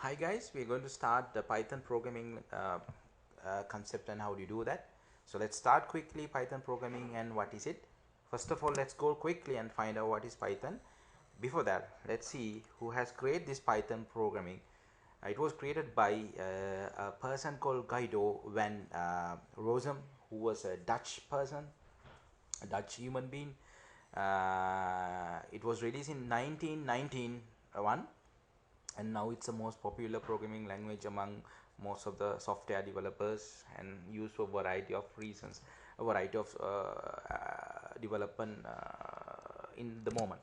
Hi guys, we're going to start the Python programming concept and how do you do that. So let's start quickly Python programming and what is it. First of all, let's go quickly and find out what is Python. Before that, let's see who has created this Python programming. It was created by a person called Guido van Rossum, who was a Dutch person, a Dutch human being. It was released in 1991, and now it's the most popular programming language among most of the software developers and used for a variety of reasons, a variety of development in the moment.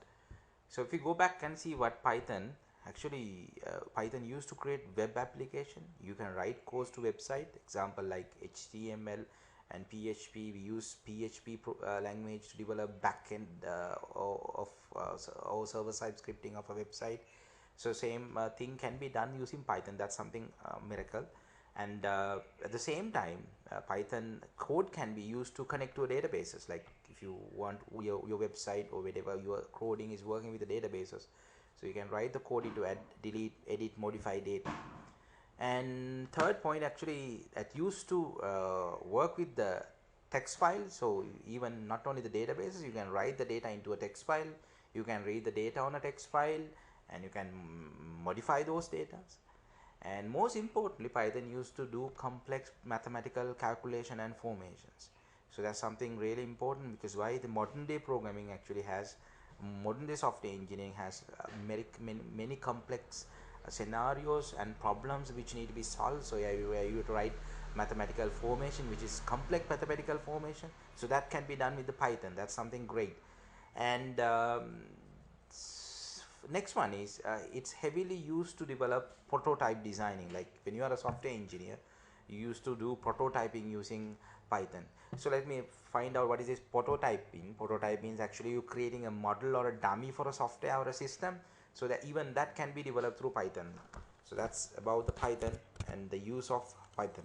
So if you go back and see what Python actually, Python used to create web application. You can write codes to website, example like HTML and PHP. We use PHP language to develop backend of or server side scripting of a website. So same thing can be done using Python. That's something miracle. And at the same time, Python code can be used to connect to databases. Like if you want your website or whatever your coding is working with the databases, so you can write the code into add, delete, edit, modify data. And third point, actually, that used to work with the text file. So even not only the databases, you can write the data into a text file, you can read the data on a text file, and you can modify those data. And most importantly, Python used to do complex mathematical calculation and formations. So that's something really important, because why the modern day programming actually has, modern day software engineering has many complex scenarios and problems which need to be solved. So yeah, you write mathematical formation, which is complex mathematical formation. So that can be done with the Python. That's something great. And next one is it's heavily used to develop prototype designing. Like when you are a software engineer, you used to do prototyping using Python. So let me find out what is this prototyping. Prototype means actually you creating a model or a dummy for a software or a system, so that even that can be developed through Python. So that's about the Python and the use of Python.